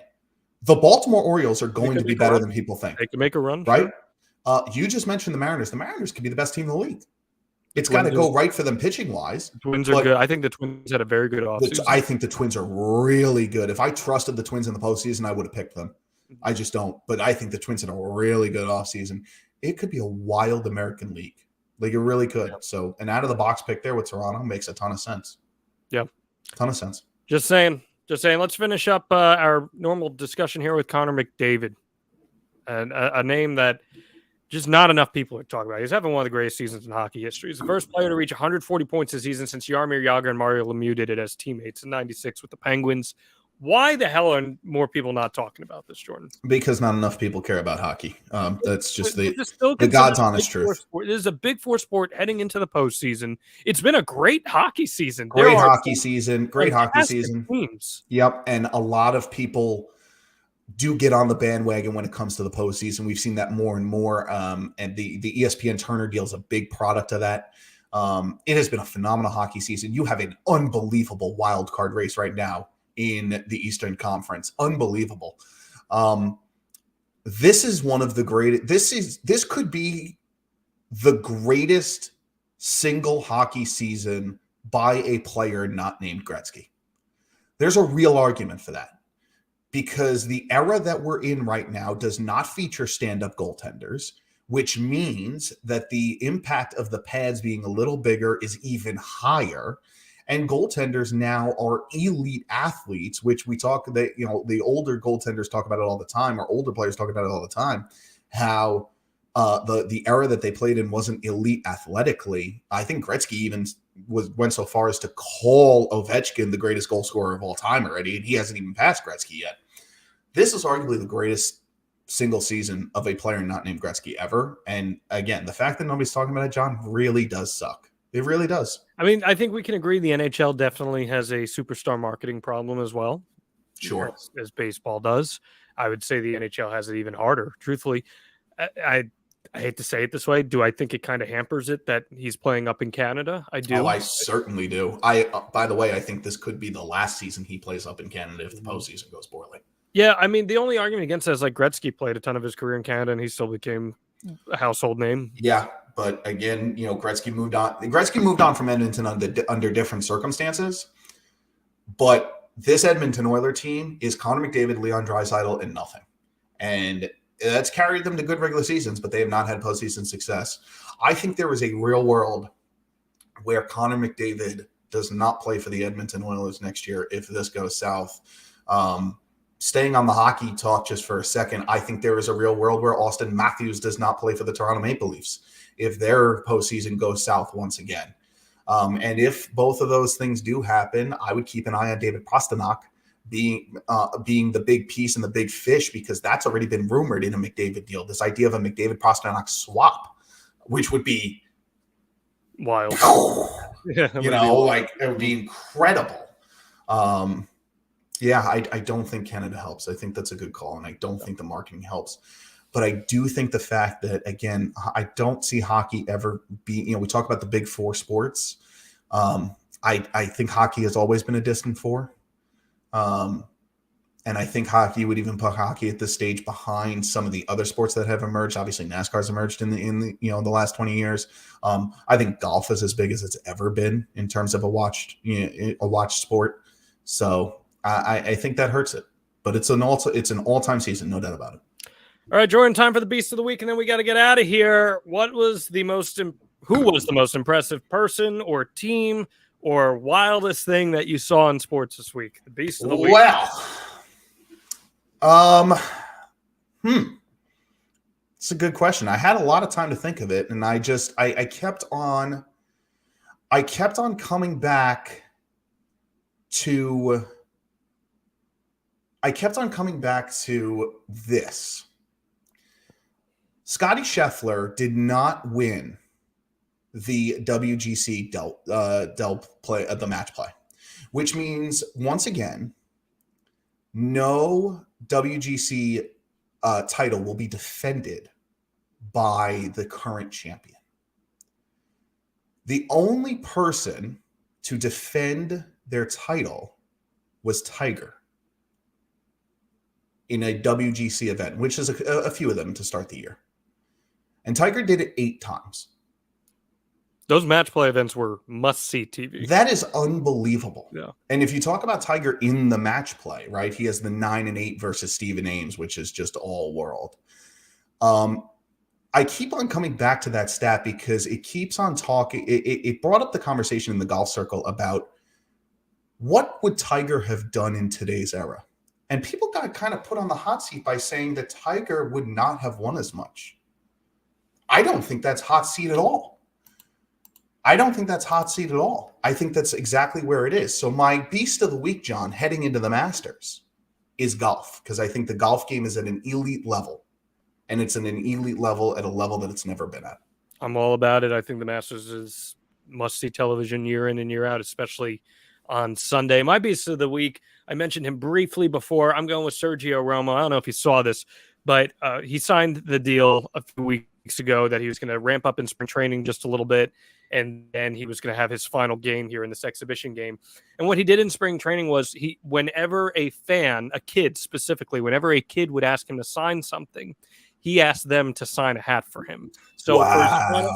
The Baltimore Orioles are going to be better than people think. They can make a run, right? Sure. You just mentioned the Mariners. The Mariners could be the best team in the league. It's got to go right for them pitching-wise. The Twins are good. I think the Twins had a very good offseason. I think the Twins are really good. If I trusted the Twins in the postseason, I would have picked them. I just don't. But I think the Twins had a really good offseason. It could be a wild American League. Like, it really could. Yeah. So, an out-of-the-box pick there with Toronto makes a ton of sense. Yeah. Ton of sense. Just saying. Let's finish up our normal discussion here with Connor McDavid, and a name that just not enough people are talking about. He's having one of the greatest seasons in hockey history. He's the first player to reach 140 points this season since Jaromir Jagr and Mario Lemieux did it as teammates in '96 with the Penguins. Why the hell are more people not talking about this, Jordan? Because not enough people care about hockey. That's just the God's honest truth. It is a Big Four sport heading into the postseason. It's been a great hockey season. Great hockey season. Teams. Yep. And a lot of people do get on the bandwagon when it comes to the postseason. We've seen that more and more. And the ESPN Turner deal is a big product of that. It has been a phenomenal hockey season. You have an unbelievable wild card race right now in the Eastern Conference. Unbelievable. This is one of the greatest. This could be the greatest single hockey season by a player not named Gretzky. There's a real argument for that, because the era that we're in right now does not feature stand-up goaltenders, which means that the impact of the pads being a little bigger is even higher. And goaltenders now are elite athletes, which we talk that, the older goaltenders talk about it all the time, or older players talk about it all the time, how the era that they played in wasn't elite athletically. I think Gretzky even went so far as to call Ovechkin the greatest goal scorer of all time already, and he hasn't even passed Gretzky yet. This is arguably the greatest single season of a player not named Gretzky ever. And again, the fact that nobody's talking about it, John, really does suck. It really does. I mean, I think we can agree the NHL definitely has a superstar marketing problem as well. Sure. As baseball does. I would say the NHL has it even harder. Truthfully, I hate to say it this way. Do I think it kind of hampers it that he's playing up in Canada? I do. Oh, I certainly do. By the way, I think this could be the last season he plays up in Canada if the postseason goes poorly. Yeah, I mean, the only argument against that is like Gretzky played a ton of his career in Canada and he still became a household name. Yeah, but again, Gretzky moved on. Gretzky moved on from Edmonton under different circumstances. But this Edmonton Oilers team is Connor McDavid, Leon Draisaitl, and nothing. And that's carried them to good regular seasons, but they have not had postseason success. I think there is a real world where Connor McDavid does not play for the Edmonton Oilers next year if this goes south. Staying on the hockey talk just for a second, I think there is a real world where Auston Matthews does not play for the Toronto Maple Leafs if their postseason goes south once again. And if both of those things do happen, I would keep an eye on David Pastrnak being the big piece and the big fish, because that's already been rumored in a McDavid deal. This idea of a McDavid Pastrnak swap, which would be wild. It would be incredible. I don't think Canada helps. I think that's a good call, and I don't think the marketing helps. But I do think the fact that, again, I don't see hockey ever be, we talk about the big four sports. I think hockey has always been a distant four. And I think hockey would even put hockey at this stage behind some of the other sports that have emerged. Obviously, NASCAR's emerged in the last 20 years. I think golf is as big as it's ever been in terms of a watched sport. So I think that hurts it, but it's an all-time season, no doubt about it. All right, Jordan, time for the Beast of the Week, and then we got to get out of here. Who was the most impressive person or team or wildest thing that you saw in sports this week? The Beast of the Week. Well, it's a good question. I had a lot of time to think of it, and I kept on coming back to this. Scotty Scheffler did not win the WGC the match play, which means, once again, no WGC title will be defended by the current champion. The only person to defend their title was Tiger in a WGC event, which is a few of them to start the year. And Tiger did it 8 times. Those match play events were must-see TV. That is unbelievable. Yeah. And if you talk about Tiger in the match play, right, he has the 9-8 versus Stephen Ames, which is just all world. I keep on coming back to that stat because it keeps on talking. It brought up the conversation in the golf circle about what would Tiger have done in today's era? And people got kind of put on the hot seat by saying that Tiger would not have won as much. I don't think that's hot seat at all. I think that's exactly where it is. So my Beast of the Week, John, heading into the Masters is golf, because I think the golf game is at an elite level, and it's at an elite level at a level that it's never been at. I'm all about it. I think the Masters is must-see television year in and year out, especially on Sunday. My Beast of the Week, I mentioned him briefly before. I'm going with Sergio Romo. I don't know if you saw this, but he signed the deal a few weeks ago that he was going to ramp up in spring training just a little bit, and then he was going to have his final game here in this exhibition game. And what he did in spring training was whenever a fan, a kid specifically, whenever a kid would ask him to sign something, he asked them to sign a hat for him. So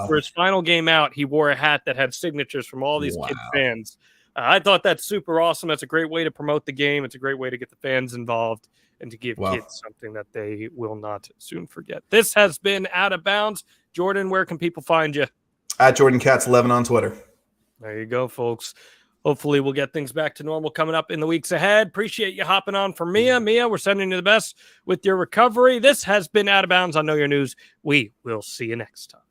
for his final game out, he wore a hat that had signatures from all these kid fans. I thought that's super awesome. That's a great way to promote the game. It's a great way to get the fans involved and to give kids something that they will not soon forget. This has been Out of Bounds. Jordan, where can people find you? At Jordan Katz 11 on Twitter. There you go, folks. Hopefully we'll get things back to normal coming up in the weeks ahead. Appreciate you hopping on for Mia. Mia, we're sending you the best with your recovery. This has been Out of Bounds on Know Your News. We will see you next time.